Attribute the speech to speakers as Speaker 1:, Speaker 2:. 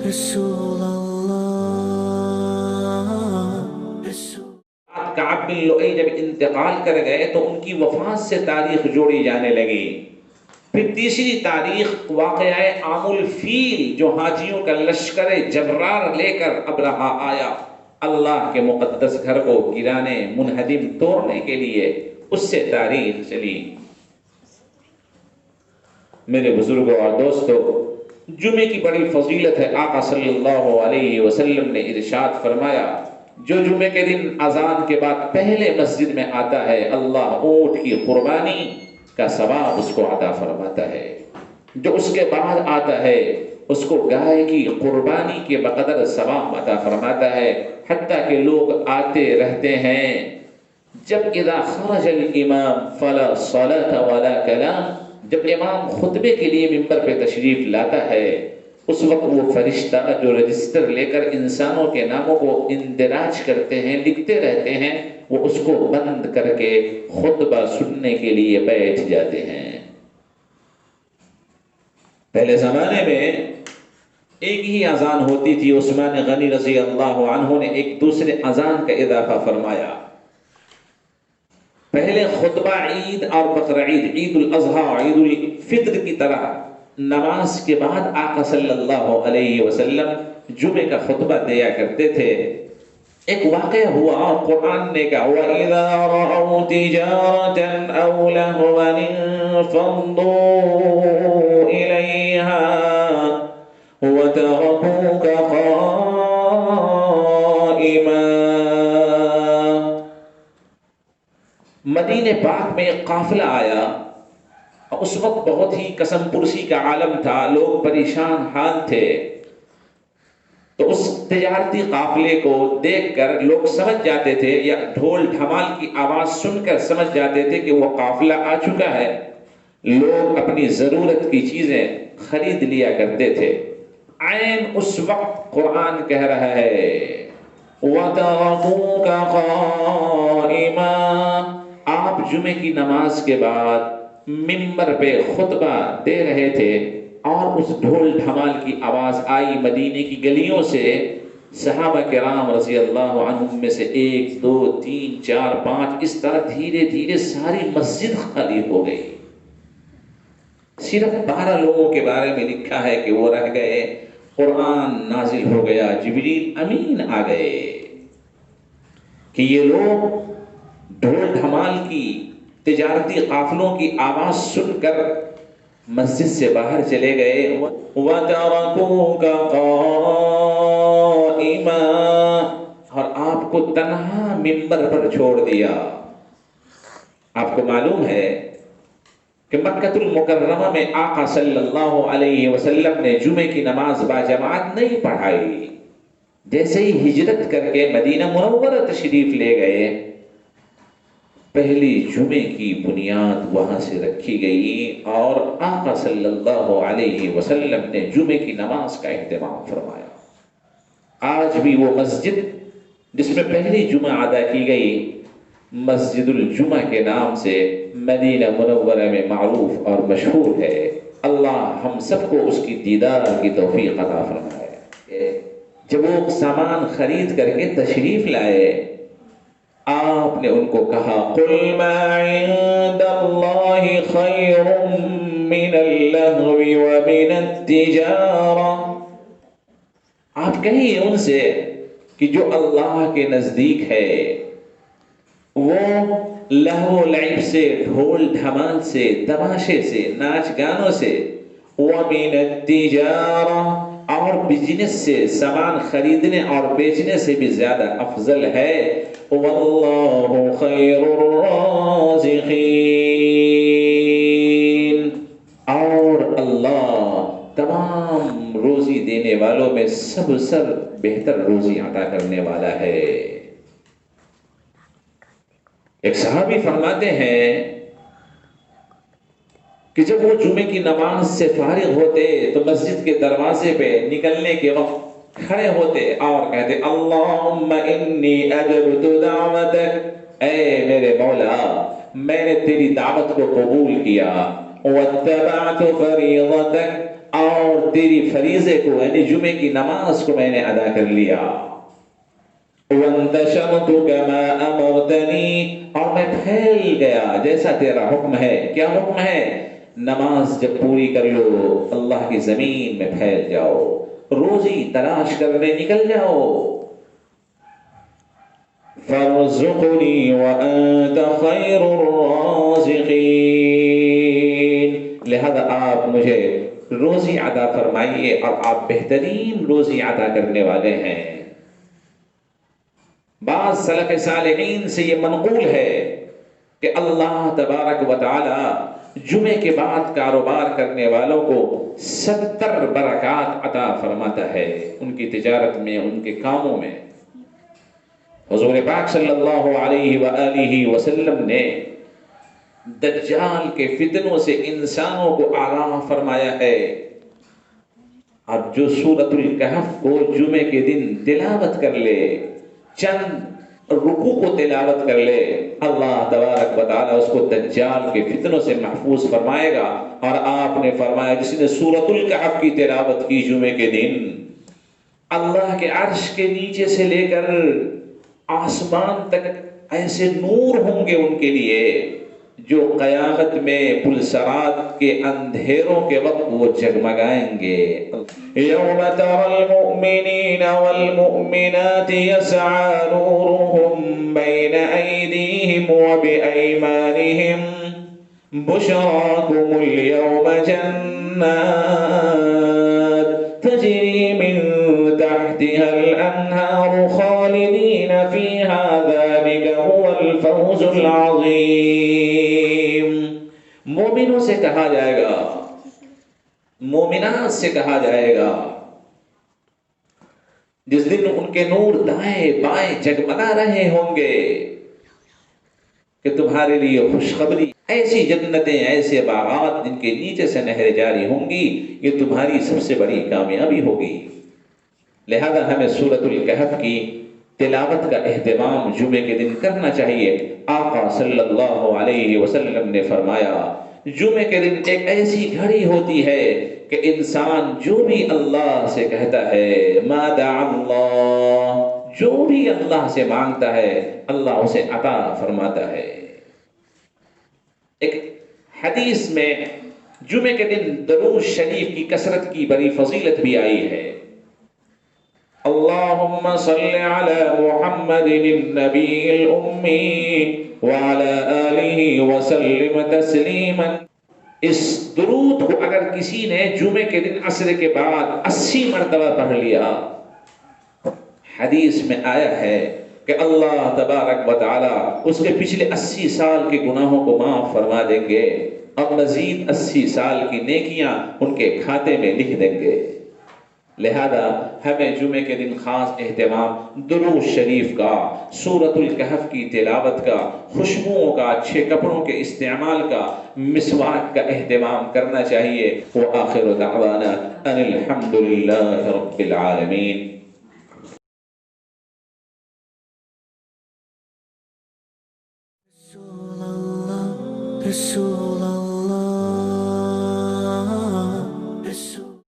Speaker 1: رسول اللہ
Speaker 2: کعب بن لؤی جب انتقال کر گئے تو ان کی وفات سے تاریخ جوڑی جانے لگی۔ پھر تیسری تاریخ واقعہ عام الفیل، جو حاجیوں کا لشکر جرار لے کر ابرہہ آیا اللہ کے مقدس گھر کو گرانے، منہدم توڑنے کے لیے، اس سے تاریخ چلی۔ میرے بزرگوں اور دوستوں، جمعے کی بڑی فضیلت ہے۔ آقا صلی اللہ علیہ وسلم نے ارشاد فرمایا، جو جمعے کے دن اذان کے بعد پہلے مسجد میں آتا ہے، اللہ اونٹ کی قربانی کا ثواب اس کو عطا فرماتا ہے۔ جو اس کے بعد آتا ہے اس کو گائے کی قربانی کے بقدر ثواب عطا فرماتا ہے۔ حتیٰ کہ لوگ آتے رہتے ہیں، جب اذا خرج الامام فلا صلاۃ ولا کلام، جب امام خطبے کے لیے ممبر پہ تشریف لاتا ہے، اس وقت وہ فرشتہ جو رجسٹر لے کر انسانوں کے ناموں کو اندراج کرتے ہیں، لکھتے رہتے ہیں، وہ اس کو بند کر کے خطبہ سننے کے لیے بیٹھ جاتے ہیں۔ پہلے زمانے میں ایک ہی اذان ہوتی تھی۔ عثمان غنی رضی اللہ عنہ نے ایک دوسرے اذان کا اضافہ فرمایا۔ پہلے خطبہ عید اور بقرعید، عید الاضحیٰ اور عید الفطر کی طرح نماز کے بعد آقا صلی اللہ علیہ وسلم جمعے کا خطبہ دیا کرتے تھے۔ ایک واقعہ ہوا اور قرآن نے کہا، وَإِذَا رَأَوْا تِجَارَةً أَوْ لَهْوًا انفَضُّوا إِلَيْهَا وَتَرَكُوكَ قَائِمًا۔ مدینہ پاک میں ایک قافلہ آیا، اس وقت بہت ہی قسم پرسی کا عالم تھا، لوگ پریشان حال تھے۔ تو اس تجارتی قافلے کو دیکھ کر لوگ سمجھ جاتے تھے، یا ڈھول ڈھمال کی آواز سن کر سمجھ جاتے تھے کہ وہ قافلہ آ چکا ہے۔ لوگ اپنی ضرورت کی چیزیں خرید لیا کرتے تھے۔ عین اس وقت قرآن کہہ رہا ہے، وَتَرَكُوكَ قَائِمًا، آپ جمعے کی نماز کے بعد ممبر پہ خطبہ دے رہے تھے اور اس ڈھول ڈھمال کی آواز آئی مدینے کی گلیوں سے۔ صحابہ کرام رضی اللہ عنہم میں سے 1 2 3 4 5 اس طرح دھیرے دھیرے ساری مسجد خالی ہو گئی۔ صرف 12 لوگوں کے بارے میں لکھا ہے کہ وہ رہ گئے، قرآن نازل ہو گیا، جبریل امین آ گئے کہ یہ لوگ ڈھول ڈھمال کی، تجارتی قافلوں کی آواز سن کر مسجد سے باہر چلے گئے۔ وَتَرَكُوكَ قَائِمًا، اور آپ کو تنہا ممبر پر چھوڑ دیا۔ آپ کو معلوم ہے کہ مکہ المکرمہ میں آقا صلی اللہ علیہ وسلم نے جمعے کی نماز باجماعت نہیں پڑھائی۔ جیسے ہی ہجرت کر کے مدینہ منورہ تشریف لے گئے، پہلی جمعے کی بنیاد وہاں سے رکھی گئی اور آقا صلی اللہ علیہ وسلم نے جمعے کی نماز کا اہتمام فرمایا۔ آج بھی وہ مسجد جس میں پہلی جمعہ ادا کی گئی، مسجد الجمعہ کے نام سے مدینہ منورہ میں معروف اور مشہور ہے۔ اللہ ہم سب کو اس کی دیدار کی توفیق عطا فرمائے۔ جب وہ سامان خرید کر کے تشریف لائے، آپ نے ان کو کہا، قُلْ مَا عِندَ اللَّهِ خَيْرٌ مِّنَ اللَّهْوِ وَمِنَ التِّجَارَةِ، آپ کہیے ان سے کہ جو اللہ کے نزدیک ہے وہ لہو و لعب سے، ڈھول ڈھمال سے، تماشے سے، ناچ گانوں سے، وَمِنَ التِّجَارَةِ، اور بزنس سے، سامان خریدنے اور بیچنے سے بھی زیادہ افضل ہے، وَاللَّهُ خَيْرُ الرَّازِقِينَ، اور اللہ تمام روزی دینے والوں میں سب سے بہتر روزی عطا کرنے والا ہے۔ ایک صحابی فرماتے ہیں کہ جب وہ جمعے کی نماز سے فارغ ہوتے تو مسجد کے دروازے پہ نکلنے کے وقت کھڑے ہوتے اور کہتے، اللہم انی اجبت دعوتک، اے میرے مولا میں نے تیری دعوت کو قبول کیا، واتبعت فریضتک، اور تیری فریضے کو یعنی جمعے کی نماز کو میں نے ادا کر لیا. وَانْتَشَرْتُ كَمَا أَمَرْتَنِي اور میں پھیل گیا جیسا تیرا حکم ہے. کیا حکم ہے؟ نماز جب پوری کر لو اللہ کی زمین میں پھیل جاؤ, روزی تلاش کرنے نکل جاؤ. فَارْزُقْنِي وَأَنْتَ خَيْرُ الرَّازِقِينَ لہذا آپ مجھے روزی عطا فرمائیے اور آپ بہترین روزی عطا کرنے والے ہیں. بعض سلف صالحین سے یہ منقول ہے کہ اللہ تبارک و تعالی جمعے کے بعد کاروبار کرنے والوں کو 70 برکات عطا فرماتا ہے ان کی تجارت میں, ان کے کاموں میں. حضور پاک صلی اللہ علیہ وآلہ وسلم نے دجال کے فتنوں سے انسانوں کو آگاہ فرمایا ہے. اب جو سورۃ الکہف کو جمعے کے دن تلاوت کر لے, چند رکوع کو تلاوت کر لے, اللہ تبارک و تعالی اس کو دجال کے فتنوں سے محفوظ فرمائے گا. اور آپ نے فرمایا جس نے سورۃ الکہف کی تلاوت کی جمعے کے دن, اللہ کے عرش کے نیچے سے لے کر آسمان تک ایسے نور ہوں گے ان کے لیے جو قیامت میں پلسرات کے اندھیروں کے وقت وہ جگمگائیں گے. یوم تری المؤمنین والمؤمنات یسعی نورهم بین ایدیہم وبایمانہم بشراکم اليوم جنات تجری من تحتها الانہار خالدین فیہا ذلک هو الفوز العظیم. مومنوں سے کہا جائے گا, مومنات سے کہا جائے گا جس دن ان کے نور دائیں بائیں جگمگا رہے ہوں گے کہ تمہارے لیے خوشخبری, ایسی جنتیں, ایسے باغات جن کے نیچے سے نہریں جاری ہوں گی, یہ تمہاری سب سے بڑی کامیابی ہوگی. لہذا ہمیں سورۃ الکہف کی تلاوت کا اہتمام جمعے کے دن کرنا چاہیے. آقا صلی اللہ علیہ وسلم نے فرمایا جمعے کے دن ایک ایسی گھڑی ہوتی ہے کہ انسان جو بھی اللہ سے کہتا ہے, ما دعا اللہ, جو بھی اللہ سے مانگتا ہے اللہ اسے عطا فرماتا ہے. ایک حدیث میں جمعے کے دن درود شریف کی کثرت کی بڑی فضیلت بھی آئی ہے. اللہم صل علی محمد النبی الأمی وعلی آلہ وسلم تسلیما. اس درود کو اگر کسی نے جمعے کے دن عصر کے بعد 80 مرتبہ پڑھ لیا, حدیث میں آیا ہے کہ اللہ تبارک و تعالی اس کے پچھلے 80 سال کے گناہوں کو معاف فرما دیں گے اور مزید 80 سال کی نیکیاں ان کے کھاتے میں لکھ دیں گے. لہذا ہمیں جمعے کے دن خاص اہتمام درود شریف کا, سورۃ الکہف کی تلاوت کا, خوشبوؤں کا, اچھے کپڑوں کے استعمال کا, مسواک کا اہتمام کرنا چاہیے. وآخر دعوانا ان الحمد للہ رب العالمین.
Speaker 1: Rasulullah,